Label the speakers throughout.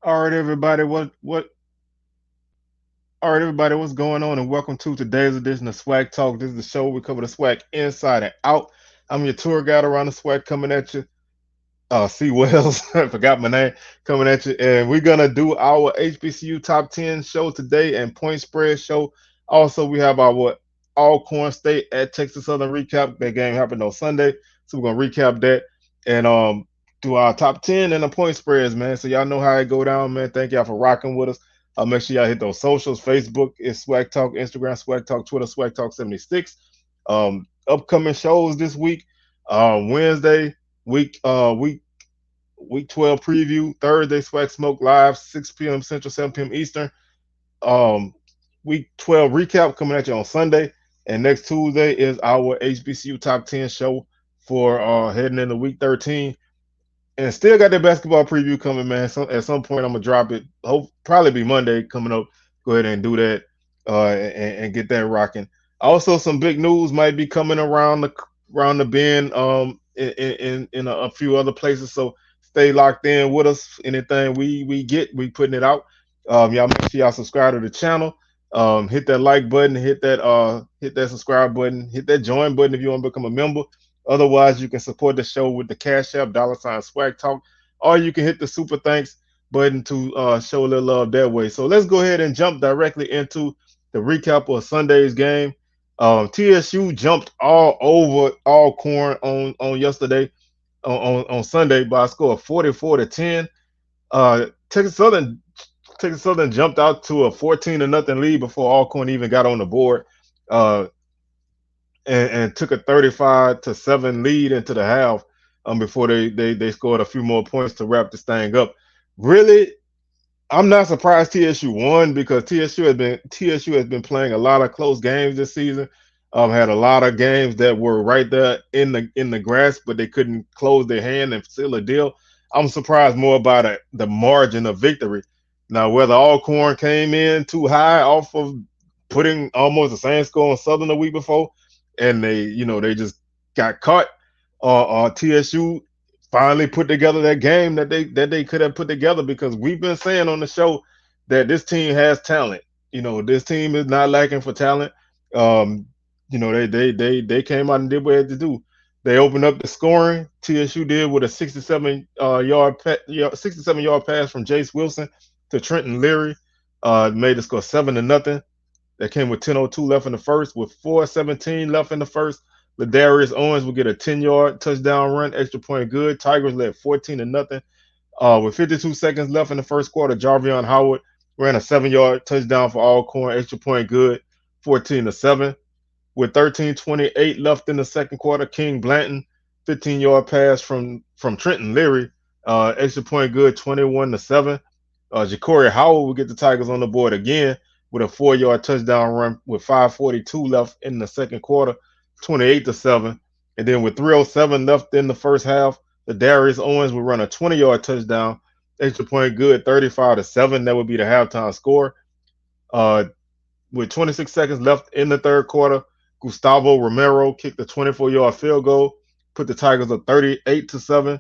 Speaker 1: All right, everybody. All right, everybody. What's going on? And welcome to today's edition of Swag Talk. This is the show we cover the swag inside and out. I'm your tour guide around the swag coming at you. C Wells, I forgot my name, coming at you, and we're gonna do our HBCU Top Ten show today and point spread show. Also, we have our Alcorn State at Texas Southern recap. That game happened on Sunday, so we're gonna recap that and do our top 10 and the point spreads, man. So y'all know how it go down, man. Thank y'all for rocking with us. Make sure y'all hit those socials. Facebook is Swag Talk, Instagram Swag Talk, Twitter Swag Talk 76. Upcoming shows this week, Wednesday week 12 preview, Thursday Swag Smoke Live, 6 p.m. Central, 7 p.m. Eastern. Week 12 recap coming at you on Sunday. And next Tuesday is our HBCU Top 10 show for heading into week 13. And still got that basketball preview coming, man. So at some point I'm gonna drop it. Hope probably be Monday coming up. Go ahead and do that and get that rocking. Also, some big news might be coming around the bend in a few other places. So stay locked in with us. Anything we get, we putting it out. Y'all make sure y'all subscribe to the channel. Hit that like button, hit that subscribe button, hit that join button if you want to become a member. Otherwise, you can support the show with the Cash App, $ Swag Talk, or you can hit the Super Thanks button to show a little love that way. So let's go ahead and jump directly into the recap of Sunday's game. TSU jumped all over Alcorn on yesterday, on Sunday by a score of 44-10. Texas Southern jumped out to a 14-0 lead before Alcorn even got on the board. And took a 35-7 lead into the half before they scored a few more points to wrap this thing up. Really, I'm not surprised TSU won because TSU has been playing a lot of close games this season. Had a lot of games that were right there in the grasp, but they couldn't close their hand and seal a deal. I'm surprised more about the margin of victory. Now, whether Alcorn came in too high off of putting almost the same score on Southern the week before, and they just got caught. TSU finally put together that game that they could have put together, because we've been saying on the show that this team has talent. This team is not lacking for talent. They came out and did what they had to do. They opened up the scoring. TSU did with a 67-yard pass from Jace Wilson to Trenton Leary. Made the score 7-0. That came with 10:02 left in the first. With 4:17 left in the first, Ladarius Owens will get a 10-yard touchdown run, extra point good. Tigers led 14-0. With 52 seconds left in the first quarter, Jarvion Howard ran a 7-yard touchdown for Alcorn, extra point good, 14-7. With 13:28 left in the second quarter, King Blanton, 15-yard pass from Trenton Leary, extra point good, 21-7. Ja'Cory Howard will get the Tigers on the board again with a 4-yard touchdown run with 5:42 left in the second quarter, 28-7. And then with 3:07 left in the first half, Darius Owens will run a 20-yard touchdown, extra point good, 35-7. That would be the halftime score. With 26 seconds left in the third quarter, Gustavo Romero kicked a 24-yard field goal, put the Tigers up 38-7.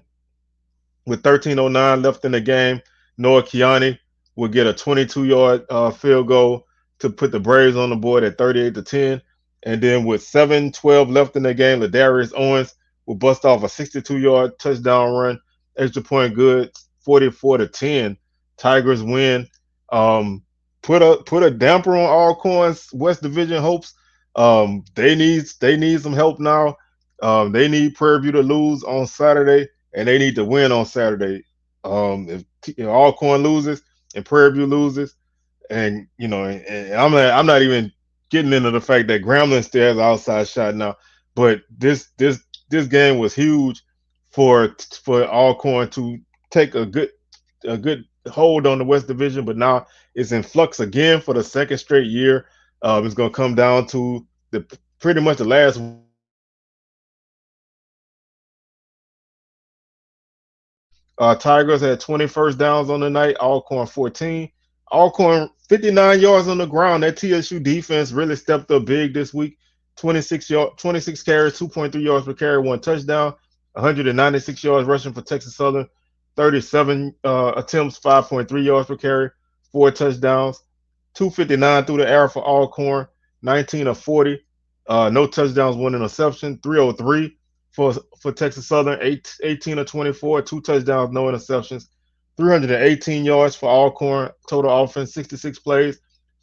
Speaker 1: With 13:09 left in the game, Noah Kiani will get a 22-yard field goal to put the Braves on the board at 38-10. And then with 7:12 left in the game, Ladarius Owens will bust off a 62-yard touchdown run, extra point good, 44-10. Tigers win. Put a damper on Alcorn's West Division hopes. They need some help now. They need Prairie View to lose on Saturday, and they need to win on Saturday. If Alcorn loses and Prairie View loses, and I'm not even getting into the fact that Grambling still has an outside shot now. But this game was huge for Alcorn to take a good hold on the West Division, but now it's in flux again for the second straight year. It's going to come down to the pretty much the last. Tigers had 20 first downs on the night. Alcorn 14. Alcorn 59 yards on the ground. That TSU defense really stepped up big this week. 26 carries, 2.3 yards per carry, one touchdown. 196 yards rushing for Texas Southern. 37 attempts, 5.3 yards per carry, four touchdowns. 259 through the air for Alcorn. 19 of 40. No touchdowns, one interception. 303 for Texas Southern, 18 of 24, two touchdowns, no interceptions, 318 yards for Alcorn, total offense, 66 plays,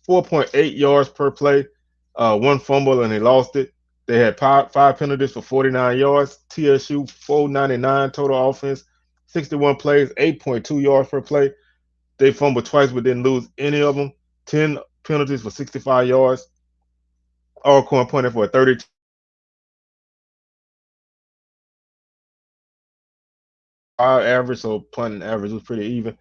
Speaker 1: 4.8 yards per play, one fumble, and they lost it. They had five penalties for 49 yards. TSU, 499 total offense, 61 plays, 8.2 yards per play. They fumbled twice but didn't lose any of them. 10 penalties for 65 yards. Alcorn punted for a 30 average, so punting average was pretty even.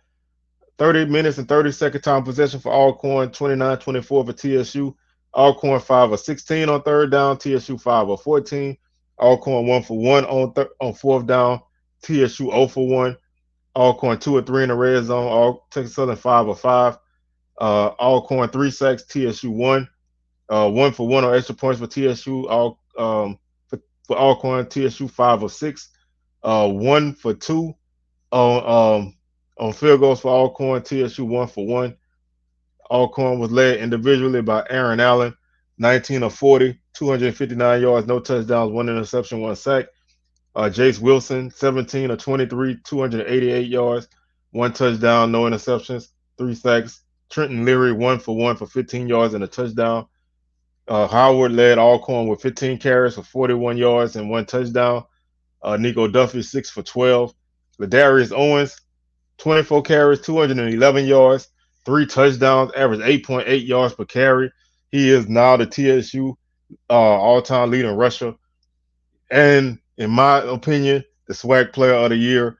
Speaker 1: 30 minutes and 30-second time possession for Alcorn, 29-24 for TSU. Alcorn 5 of 16 on third down, TSU 5 of 14. Alcorn 1 for 1 on fourth down, TSU 0 for 1. Alcorn 2 of 3 in the red zone, Texas Southern 5 of 5. Alcorn 3 sacks, TSU 1. 1 for 1 on extra points for TSU. For Alcorn, TSU 5 of 6. 1 for 2 on field goals for Alcorn. TSU 1 for 1. Alcorn was led individually by Aaron Allen, 19 of 40, 259 yards, no touchdowns, one interception, one sack. Jace Wilson, 17 of 23, 288 yards, one touchdown, no interceptions, three sacks. Trenton Leary, 1 for 1 for 15 yards and a touchdown. Howard led Alcorn with 15 carries for 41 yards and one touchdown. Nico Duffy, 6 for 12. Ladarius Owens, 24 carries, 211 yards, three touchdowns, average 8.8 yards per carry. He is now the TSU all-time leading rusher, and in my opinion, the SWAC player of the year.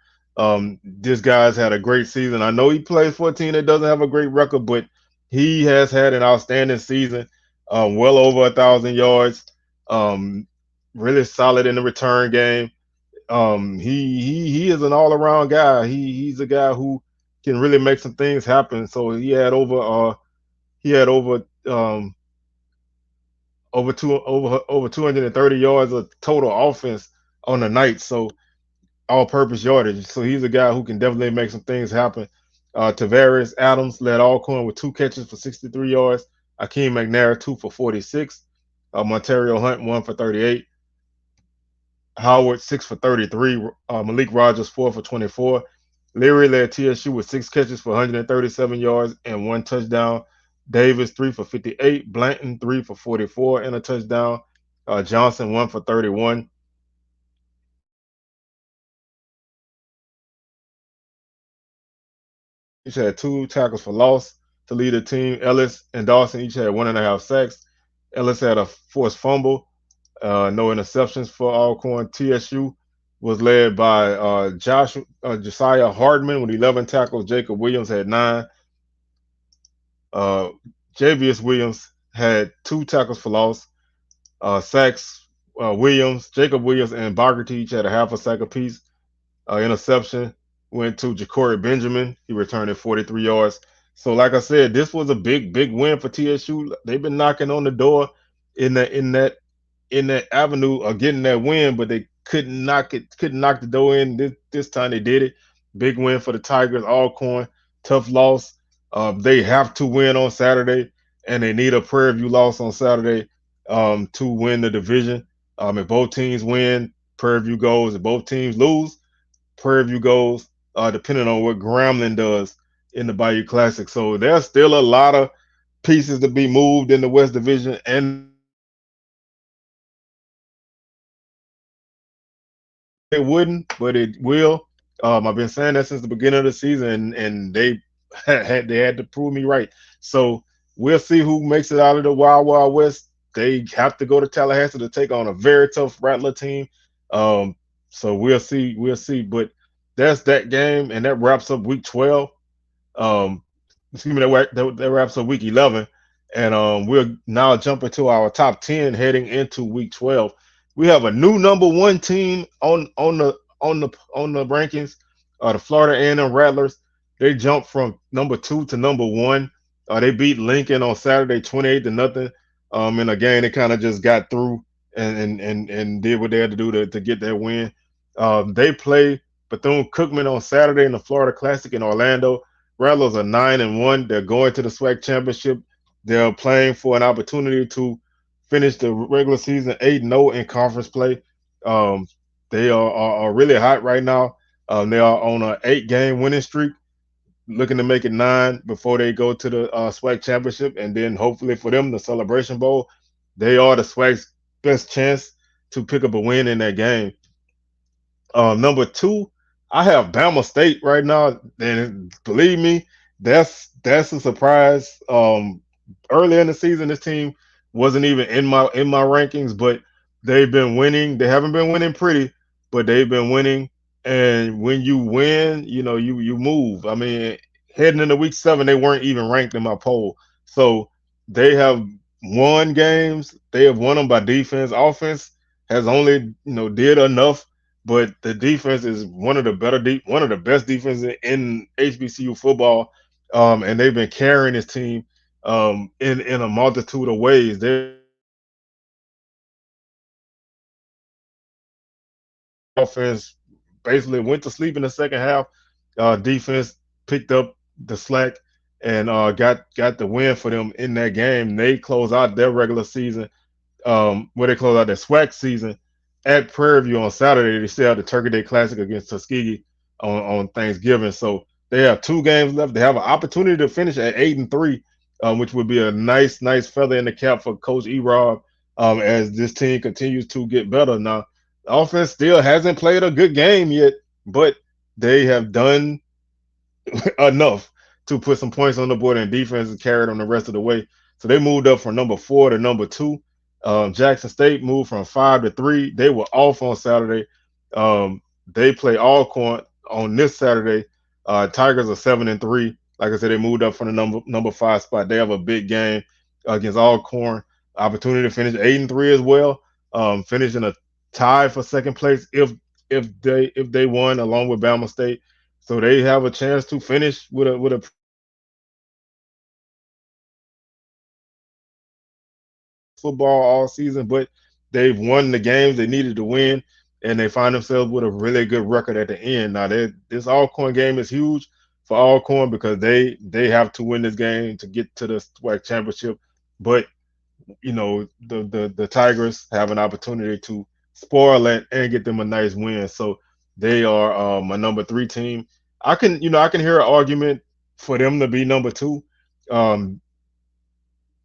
Speaker 1: This guy's had a great season. I know he plays for a team that doesn't have a great record, but he has had an outstanding season. Well over 1,000 yards. Really solid in the return game. He is an all around guy. He's a guy who can really make some things happen. So he had over 230 yards of total offense on the night. So all purpose yardage. So he's a guy who can definitely make some things happen. Tavares Adams led Alcorn with two catches for 63 yards. Akeem McNair 2 for 46. Montario Hunt 1 for 38. Howard 6 for 33. Malik Rogers 4 for 24. Leary led TSU with six catches for 137 yards and one touchdown. Davis 3 for 58. Blanton 3 for 44 and a touchdown. Johnson 1 for 31. Each had two tackles for loss to lead the team. Ellis and Dawson each had 1.5 sacks. Ellis had a forced fumble. No interceptions for Alcorn. TSU was led by Josiah Hardman with 11 tackles. Jacob Williams had 9. Uh, Javius Williams had two tackles for loss. Sacks, Jacob Williams, and Bogarty each had a half a sack apiece. Interception went to Ja'Cory Benjamin. He returned it 43 yards. So, like I said, this was a big win for TSU. They've been knocking on the door in that avenue of getting that win, but they couldn't knock the door in. This time they did it. Big win for the Tigers. Alcorn, tough loss. They have to win on Saturday, and they need a Prairie View loss on Saturday to win the division. If both teams win, Prairie View goes. If both teams lose, Prairie View goes. Depending on what Grambling does in the Bayou Classic. So there's still a lot of pieces to be moved in the West Division, and it wouldn't, but it will. I've been saying that since the beginning of the season, and they had to prove me right. So we'll see who makes it out of the Wild Wild West. They have to go to Tallahassee to take on a very tough Rattler team. Um, so we'll see. We'll see. But that's that game, and that wraps up week 12. Um, excuse me, that wraps up week 11. And we'll now jump into our top 10 heading into week 12. We have a new number one team on the rankings. The Florida A&M Rattlers. They jumped from number two to number one. They beat Lincoln on Saturday 28 to nothing. In a game they kind of just got through and did what they had to do to get that win. They play Bethune-Cookman on Saturday in the Florida Classic in Orlando. Rattlers are 9-1. They're going to the SWAC championship. They're playing for an opportunity to finish the regular season 8-0 in conference play. Um, they are really hot right now. They are on an 8-game winning streak, looking to make it 9 before they go to the SWAC championship, and then hopefully for them the Celebration Bowl. They are the SWAC's best chance to pick up a win in that game. Number two, I have Bama State right now, and believe me, that's a surprise. Early in the season, this team wasn't even in my rankings, but they've been winning. They haven't been winning pretty, but they've been winning. And when you win, you move. I mean, heading into week 7, they weren't even ranked in my poll, so they have won games. They have won them by defense. Offense has only did enough, but the defense is one of the best defenses in HBCU football, and they've been carrying this team in a multitude of ways. Their offense basically went to sleep in the second half. Defense picked up the slack and got the win for them in that game. They close out their regular season, where they close out their SWAC season at Prairie View on Saturday. They still have the Turkey Day Classic against Tuskegee on Thanksgiving. So they have 2 games left. They have an opportunity to finish at 8-3, which would be a nice feather in the cap for Coach E-Rob, as this team continues to get better. Now, the offense still hasn't played a good game yet, but they have done enough to put some points on the board, and defense has carried them the rest of the way. So they moved up from number 4 to number 2. Jackson State moved from 5 to 3. They were off on Saturday. They play Alcorn on this Saturday. Tigers are 7-3. Like I said, they moved up from the number 5 spot. They have a big game against Alcorn. Opportunity to finish 8-3 as well. Finishing a tie for second place if they won along with Bama State. So they have a chance to finish with a football all season, but they've won the games they needed to win, and they find themselves with a really good record at the end. Now, this Alcorn game is huge for Alcorn because they have to win this game to get to the SWAC championship. But the Tigers have an opportunity to spoil that and get them a nice win. So they are a number 3 team. I can hear an argument for them to be number 2. Um,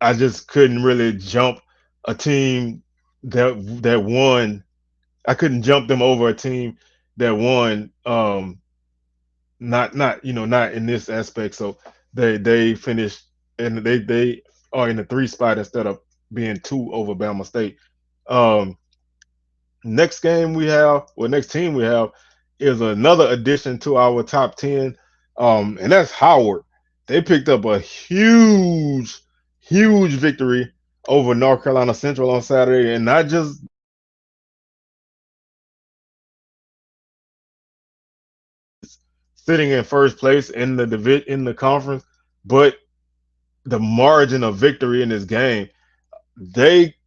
Speaker 1: I just couldn't really jump a team that won. I couldn't jump them over a team that won. Not in this aspect. So they finished, and they are in the 3 spot instead of being 2 over Bama State. Um, next team we have is another addition to our top 10, and that's Howard. They picked up a huge victory over North Carolina Central on Saturday, and not just sitting in first place in the conference, but the margin of victory in this game.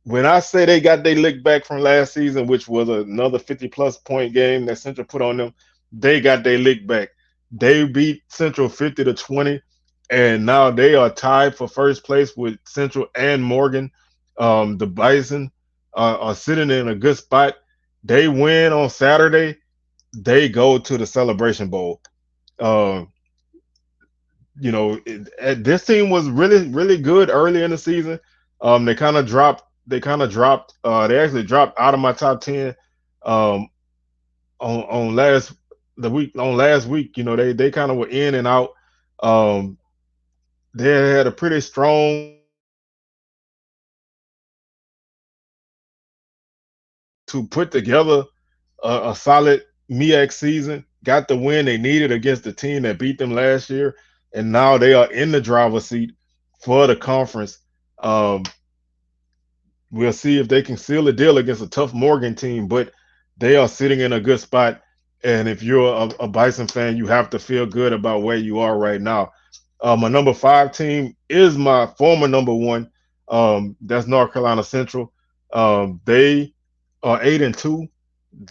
Speaker 1: When I say they got their lick back from last season, which was another 50+ point game that Central put on them, they got their lick back. They beat Central 50-20, and now they are tied for first place with Central and Morgan. The Bison are sitting in a good spot. They win on Saturday. They go to the Celebration Bowl. Uh, this team was really good early in the season. They kind of dropped. They kind of dropped. They actually dropped out of my top 10 um, on last week. They kind of were in and out. Um, they had a pretty strong to put together a solid MEAC season, got the win they needed against the team that beat them last year, and now they are in the driver's seat for the conference. Um, we'll see if they can seal the deal against a tough Morgan team, but they are sitting in a good spot. And if you're a Bison fan, you have to feel good about where you are right now. My number five team is my former number one. That's North Carolina Central. They are 8-2.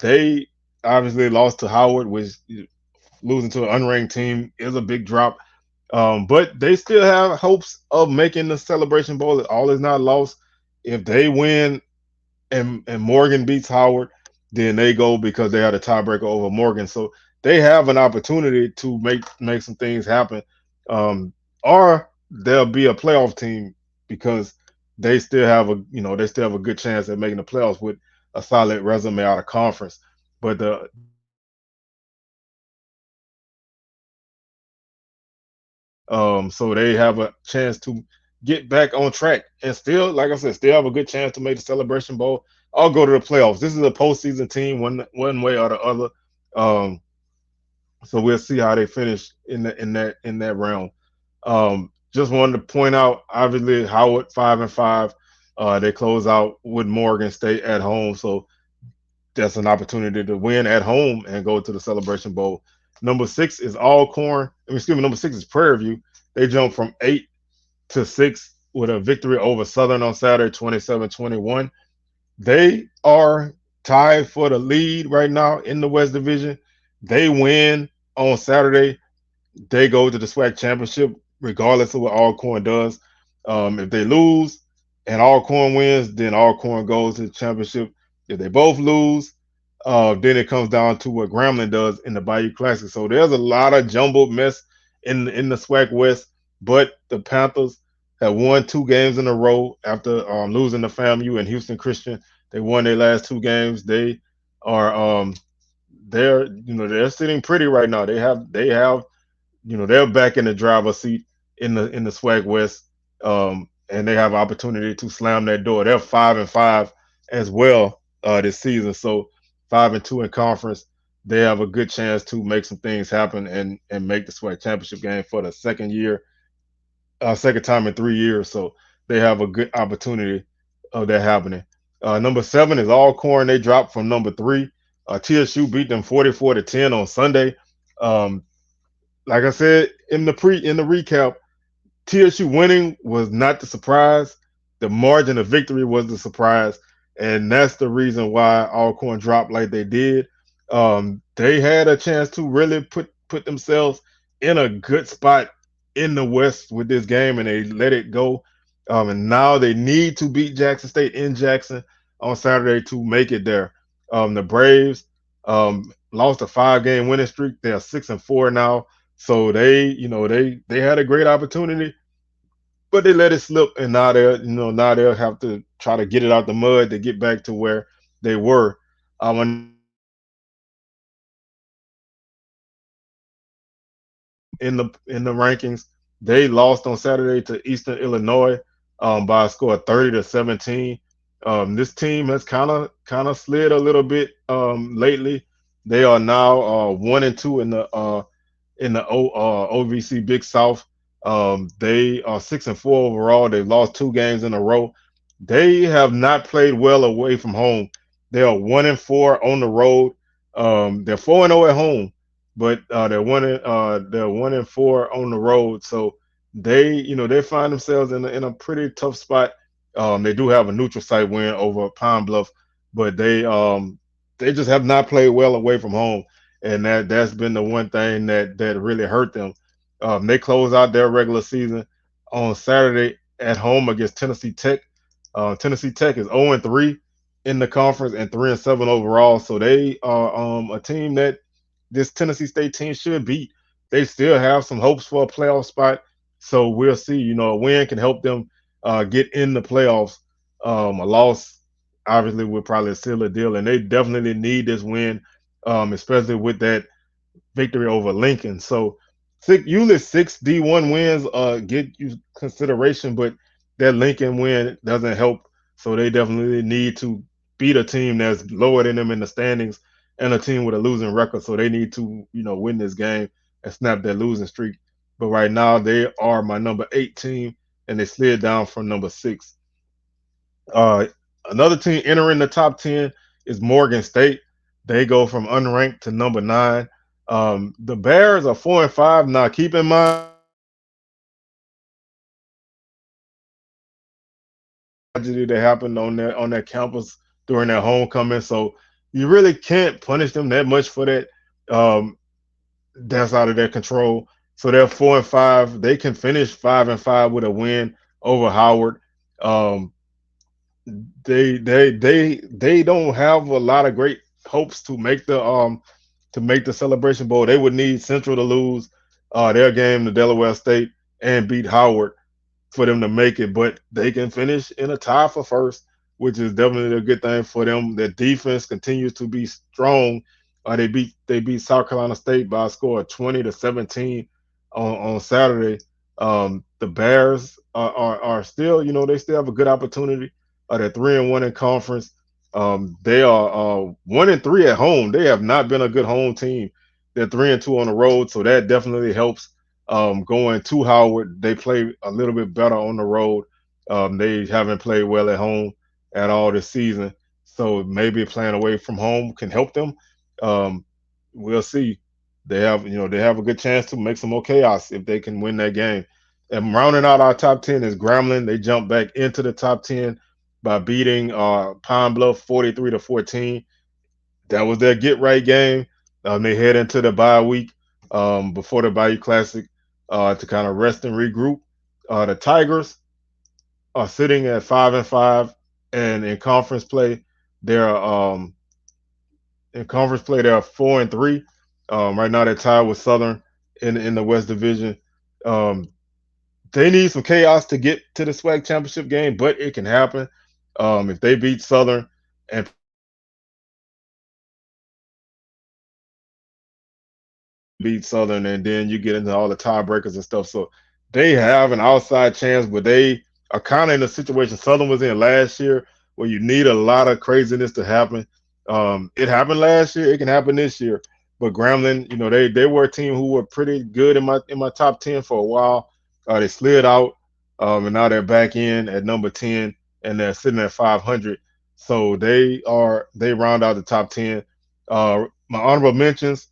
Speaker 1: They obviously lost to Howard, which losing to an unranked team is a big drop. But they still have hopes of making the Celebration Bowl. All is not lost. If they win and Morgan beats Howard, then they go because they had a tiebreaker over Morgan. So they have an opportunity to make some things happen. Um, or they'll be a playoff team because they still have a good chance at making the playoffs with a solid resume out of conference. But the so they have a chance to get back on track and still, like I said, still have a good chance to make the Celebration Bowl. I'll go to the playoffs. This is a postseason team, one way or the other. Um, so we'll see how they finish in that round. Just wanted to point out, obviously Howard 5-5. They close out with Morgan State at home, so that's an opportunity to win at home and go to the Celebration Bowl. Number six is Alcorn. Excuse me. Number six is Prairie View. They jumped from 8-6 with a victory over Southern on Saturday, 27-21. They are tied for the lead right now in the West Division. They win on Saturday, they go to the SWAC championship, regardless of what Alcorn does. If they lose and Alcorn wins, then Alcorn goes to the championship. If they both lose, then it comes down to what Grambling does in the Bayou Classic. So there's a lot of jumbled mess in the SWAC West, but the Panthers have won 2 games in a row after losing to FAMU and Houston Christian. They won their last 2 games. They are they're sitting pretty right now. They're back in the driver's seat in the SWAC West, and they have opportunity to slam that door. They're 5-5 as well this season, so 5-2 in conference. They have a good chance to make some things happen and make the SWAC championship game for the second time in 3 years. So they have a good opportunity of that happening. Number seven is Alcorn. They dropped from number three. TSU beat them 44-10 on Sunday. Um, like I said in the recap, TSU winning was not the surprise. The margin of victory was the surprise, and that's the reason why Alcorn dropped like they did. They had a chance to really put themselves in a good spot in the West with this game, and they let it go. And now they need to beat Jackson State in Jackson on Saturday to make it there. The Braves lost a 5-game winning streak. They are 6-4 now. So they had a great opportunity, but they let it slip, and now they'll have to try to get it out the mud to get back to where they were. In the rankings, they lost on Saturday to Eastern Illinois by a score of 30-17. This team has kind of slid a little bit lately. They are now 1-2 in the OVC Big South. They are 6-4 overall. They've lost 2 games in a row. They have not played well away from home. They are 1-4 on the road. They're 4-0 at home, but they're 1-4 on the road. So they find themselves in a pretty tough spot. They do have a neutral site win over Pine Bluff, but they just have not played well away from home, and that's been the one thing that really hurt them. They close out their regular season on Saturday at home against Tennessee Tech. Tennessee Tech is 0-3 in the conference and 3-7 overall, so they are a team that this Tennessee State team should beat. They still have some hopes for a playoff spot, so we'll see. A win can help them get in the playoffs. A loss obviously would probably seal a deal, and they definitely need this win, especially with that victory over Lincoln. So Usually six D1 wins get you consideration, but that Lincoln win doesn't help. So they definitely need to beat a team that's lower than them in the standings and a team with a losing record. So they need to, win this game and snap that losing streak. But right now they are my number 8 team, and they slid down from number 6. Uh, Another team entering the top 10 is Morgan State. They go from unranked to number 9. The Bears are 4-5. Now, keep in mind, tragedy that happened on that campus during their homecoming. So you really can't punish them that much for that. Um, that's out of their control. So they're 4-5. They can finish 5-5 with a win over Howard. Um, they don't have a lot of great hopes to make the Celebration Bowl. They would need Central to lose their game to Delaware State and beat Howard for them to make it, but they can finish in a tie for first, which is definitely a good thing for them. Their defense continues to be strong. They beat South Carolina State by a score of 20-17 on Saturday. The Bears are still, they still have a good opportunity. They're 3-1 in conference. They are 1-3 at home. They have not been a good home team. They're 3-2 on the road, so that definitely helps. Going to Howard, they play a little bit better on the road. They haven't played well at home at all this season, so maybe playing away from home can help them. Um, we'll see. They have a good chance to make some more chaos if they can win that game. And rounding out our top 10 is Grambling. They jump back into the top 10 by beating Pine Bluff 43-14. That was their get right game. They head into the bye week before the Bayou Classic to kind of rest and regroup. The Tigers are sitting at 5-5, and they're um, they're 4-3. Right now they're tied with Southern in the West Division. Um, they need some chaos to get to the SWAC championship game, but it can happen if they beat Southern and beat Southern, and then you get into all the tiebreakers and stuff. So they have an outside chance, but they are kind of in a situation Southern was in last year, where you need a lot of craziness to happen. It happened last year; it can happen this year. But Grambling, they were a team who were pretty good in my top 10 for a while. They slid out, and now they're back in at number 10, and they're sitting at 500. So they round out the top 10. My honorable mentions: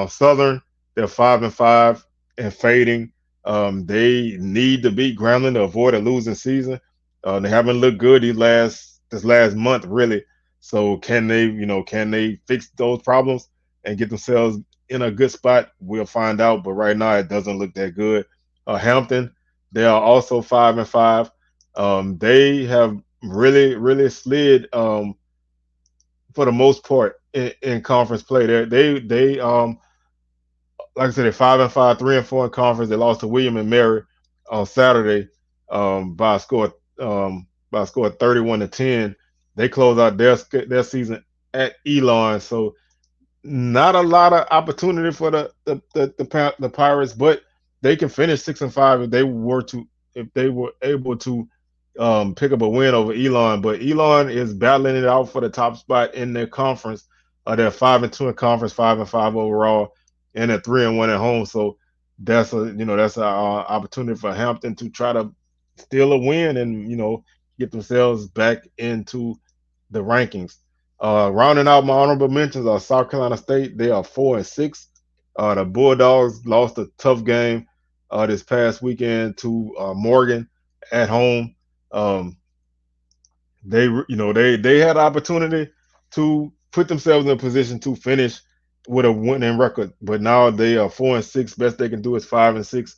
Speaker 1: Southern, they're 5-5 and fading. They need to beat Grambling to avoid a losing season. They haven't looked good this last month really. So can they fix those problems and get themselves in a good spot? We'll find out. But right now it doesn't look that good. Hampton, they are also 5-5. They have really really slid for the most part in conference play. They like I said, they're 5-5, 3-4 in conference. They lost to William and Mary on Saturday by a score of 31-10. They close out their season at Elon, so not a lot of opportunity for the Pirates, but they can finish 6-5 if they were able to pick up a win over Elon. But Elon is battling it out for the top spot in their conference. They're 5-2 in conference, 5-5 overall, and they're 3-1 at home. So that's a opportunity for Hampton to try to steal a win and get themselves back into the rankings. Rounding out my honorable mentions are South Carolina State. They are 4-6. The Bulldogs lost a tough game this past weekend to Morgan at home. Um, they had an opportunity to put themselves in a position to finish with a winning record, but now they are 4-6. Best they can do is 5-6.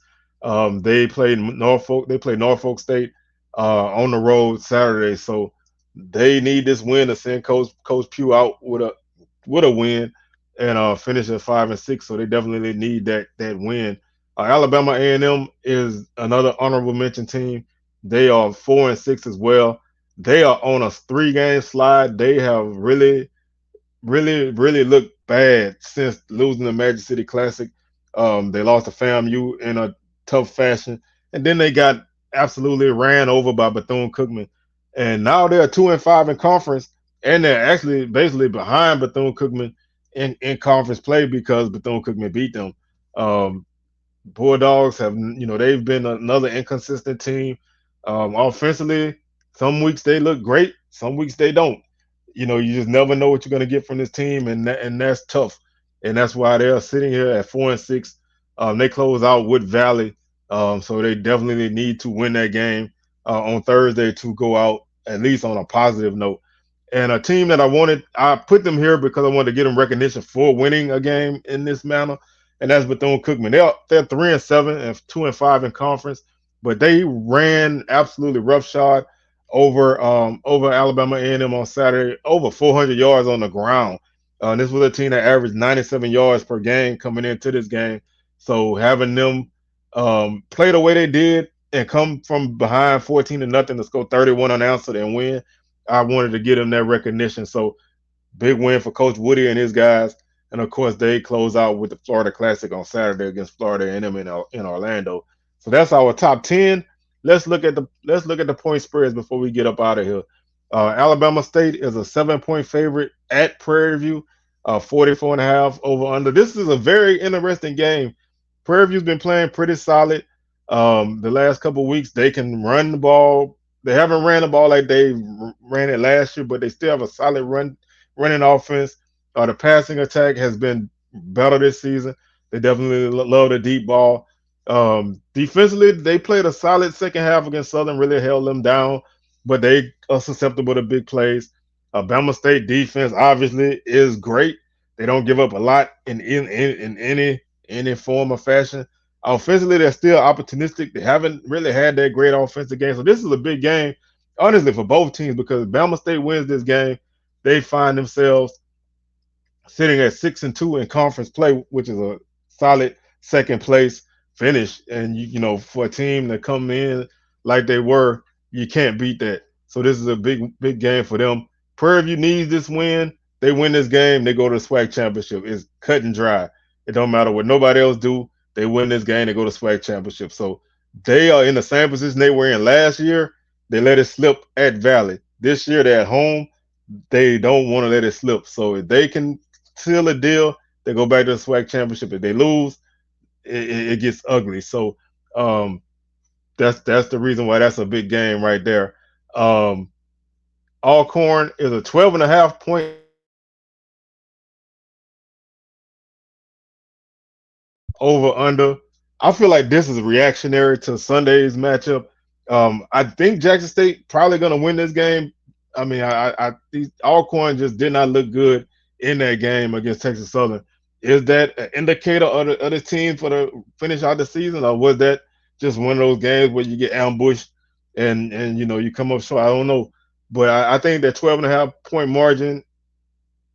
Speaker 1: They played Norfolk State on the road Saturday, so they need this win to send Coach Pugh out with a win and finish at 5-6. So they definitely need that win. Alabama A&M is another honorable mention team. They are 4-6 as well. They are on a 3-game slide. They have really, really, really looked bad since losing the Magic City Classic. They lost to FAMU in a tough fashion, and then they got absolutely ran over by Bethune-Cookman. And now they're 2-5 in conference, and they're actually basically behind Bethune-Cookman in conference play because Bethune-Cookman beat them. Um, Bulldogs have, they've been another inconsistent team. Offensively, some weeks they look great, some weeks they don't. You just never know what you're going to get from this team, and that's tough. And that's why they're sitting here at 4-6. They close out Wood Valley, so they definitely need to win that game on Thursday to go out at least on a positive note. And a team that I put them here because I wanted to get them recognition for winning a game in this manner, and that's Bethune-Cookman. They're 3-7 and 2-5 in conference, but they ran absolutely roughshod over Alabama A&M on Saturday, over 400 yards on the ground. This was a team that averaged 97 yards per game coming into this game. So having them play the way they did and come from behind 14 to nothing to score 31 unanswered and win, I wanted to get them that recognition. So big win for Coach Woody and his guys. And of course, they close out with the Florida Classic on Saturday against Florida A&M in Orlando. So that's our top 10. Let's look at the point spreads before we get up out of here. Alabama State is a 7-point favorite at Prairie View, 44 and a half over under. This is a very interesting game. Prairie View's been playing pretty solid. The last couple of weeks, they can run the ball. They haven't ran the ball like they ran it last year, but they still have a solid running offense. The passing attack has been better this season. They definitely love the deep ball. Defensively, they played a solid second half against Southern, really held them down, but they are susceptible to big plays. Bama State defense obviously is great. They don't give up a lot in any form or fashion. Offensively, they're still opportunistic. They haven't really had that great offensive game. So this is a big game, honestly, for both teams because Bama State wins this game, they find themselves sitting at 6-2 in conference play, which is a solid second place finish. And for a team to come in like they were, you can't beat that. So this is a big game for them. Prairie View needs this win. They win this game, they go to the SWAC championship. It's cut and dry. It don't matter what nobody else do. They win this game, they go to SWAC championship. So they are in the same position they were in last year. They let it slip at Valley. This year they're at home. They don't want to let it slip. So if they can seal a deal, they go back to the SWAC championship. If they lose, it gets ugly. So that's the reason why that's a big game right there. Alcorn is a 12.5 point over under. I feel like this is reactionary to Sunday's matchup. I think Jackson State probably going to win this game. I mean, these Alcorn just did not look good in that game against Texas Southern. Is that an indicator of the team for the finish out the season, or was that just one of those games where you get ambushed and you come up short? I don't know, but I think that 12.5 point margin,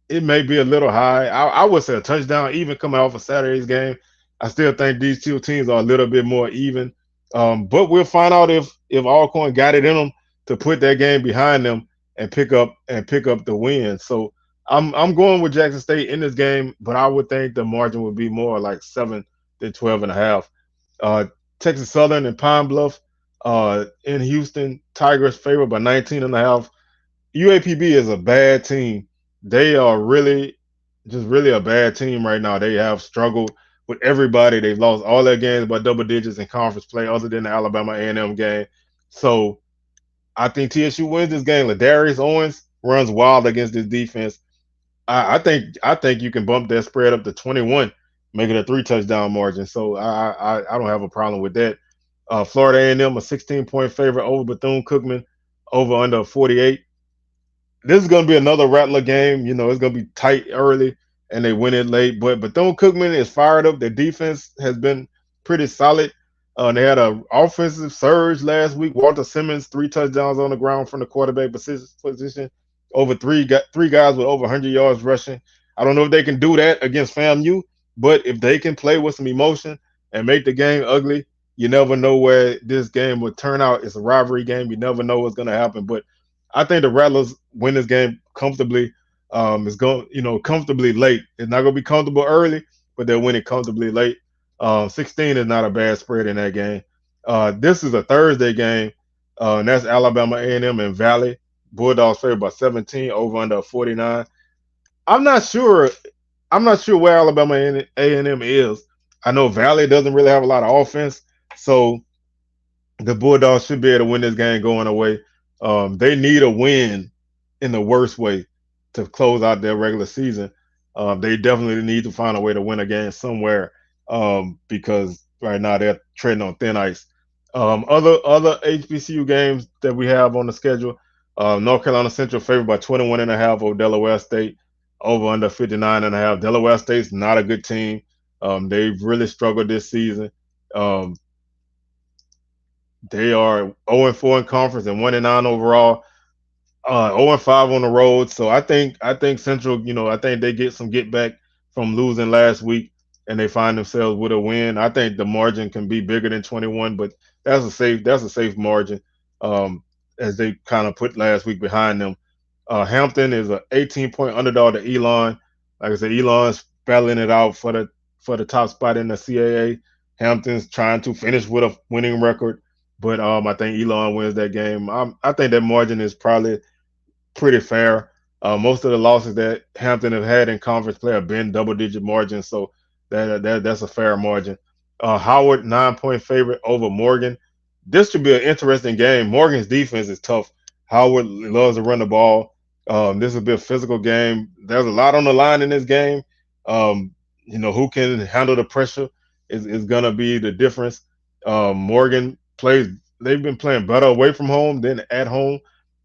Speaker 1: it may be a little high. I would say a touchdown, even coming off of Saturday's game. I still think these two teams are a little bit more even. But we'll find out if Alcorn got it in them to put that game behind them and pick up the win. So I'm going with Jackson State in this game, but I would think the margin would be more like 7 than 12.5. Texas Southern and Pine Bluff in Houston, Tigers favored by 19.5. UAPB is a bad team. They are really a bad team right now. They have struggled with everybody. They've lost all their games by double digits in conference play, other than the Alabama A&M game. So I think TSU wins this game. Ladarius Owens runs wild against this defense. I think you can bump that spread up to 21, make it a 3 touchdown margin. So I don't have a problem with that. Florida A&M a 16-point favorite over Bethune-Cookman, over under 48. This is going to be another rattler game. It's going to be tight early, and they win it late. But Bethune-Cookman is fired up. Their defense has been pretty solid. They had an offensive surge last week. Walter Simmons, 3 touchdowns on the ground from the quarterback position. Over three guys with over 100 yards rushing. I don't know if they can do that against FAMU, but if they can play with some emotion and make the game ugly, you never know where this game would turn out. It's a rivalry game. You never know what's going to happen. But I think the Rattlers win this game comfortably. It's going, comfortably late. It's not going to be comfortable early, but they'll win it comfortably late. 16 is not a bad spread in that game. This is a Thursday game, and that's Alabama A&M and Valley. Bulldogs favored by 17, over under 49. I'm not sure. I'm not sure where Alabama A&M is. I know Valley doesn't really have a lot of offense, so the Bulldogs should be able to win this game going away. They need a win in the worst way to close out their regular season. They definitely need to find a way to win a game somewhere, because right now they're treading on thin ice. Other HBCU games that we have on the schedule: North Carolina Central favored by 21.5 over Delaware State, over under 59.5. Delaware State's not a good team. They've really struggled this season. Um, they are 0-4 in conference and 1-9 overall. 0-5 on the road. So I think Central, I think they get some get back from losing last week, and they find themselves with a win. I think the margin can be bigger than 21, but that's a safe margin, um, as they kind of put last week behind them. Hampton is an 18-point underdog to Elon. Like I said, Elon's battling it out for the top spot in the CAA. Hampton's trying to finish with a winning record, but I think Elon wins that game. I think that margin is probably pretty fair. Most of the losses that Hampton have had in conference play have been double-digit margins, so that's a fair margin. Howard 9-point favorite over Morgan. This should be an interesting game. Morgan's defense is tough. Howard loves to run the ball. This will be a physical game. There's a lot on the line in this game. Um, who can handle the pressure is gonna be the difference. Morgan plays. They've been playing better away from home than at home,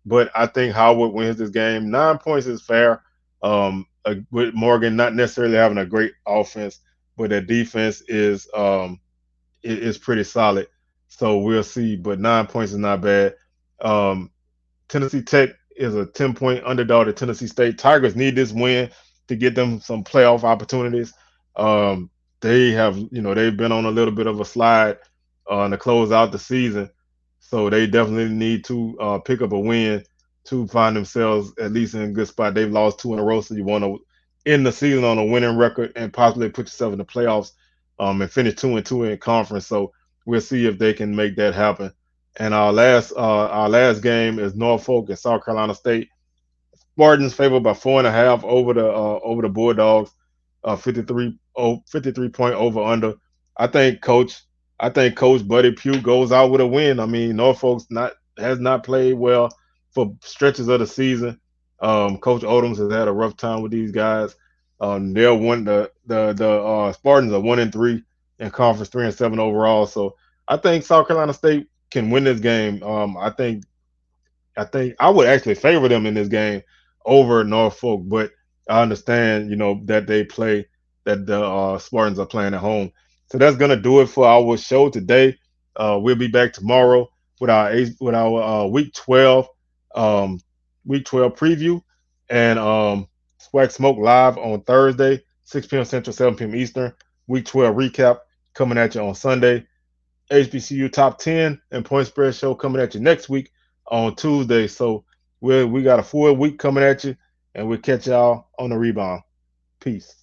Speaker 1: but I think Howard wins this game. 9 points is fair. With Morgan not necessarily having a great offense, but their defense is pretty solid. So we'll see. But 9 points is not bad. Um, Tennessee Tech is a 10-point underdog to Tennessee State. Tigers need this win to get them some playoff opportunities. Um, they've been on a little bit of a slide to close out the season, so they definitely need to pick up a win to find themselves at least in a good spot. They've lost two in a row, so you want to end the season on a winning record and possibly put yourself in the playoffs, and finish 2-2 in conference. So we'll see if they can make that happen. And our last game is Norfolk and South Carolina State. Spartans favored by 4.5 over the Bulldogs. 53 point over under. I think coach I think Coach Buddy Pugh goes out with a win. I mean, Norfolk's not has not played well for stretches of the season. Coach Odoms has had a rough time with these guys. They're one the Spartans are 1-3 in conference, 3-7 overall. So I think South Carolina State can win this game. I think I would actually favor them in this game over Norfolk, but I understand, that that the Spartans are playing at home. So that's gonna do it for our show today. We'll be back tomorrow with our um, week 12 preview, and Swag Smoke live on Thursday, 6 p.m. Central, 7 p.m. Eastern. Week 12 recap coming at you on Sunday. HBCU Top 10 and Point Spread Show coming at you next week on Tuesday. So we got a full week coming at you, and we'll catch y'all on the rebound. Peace.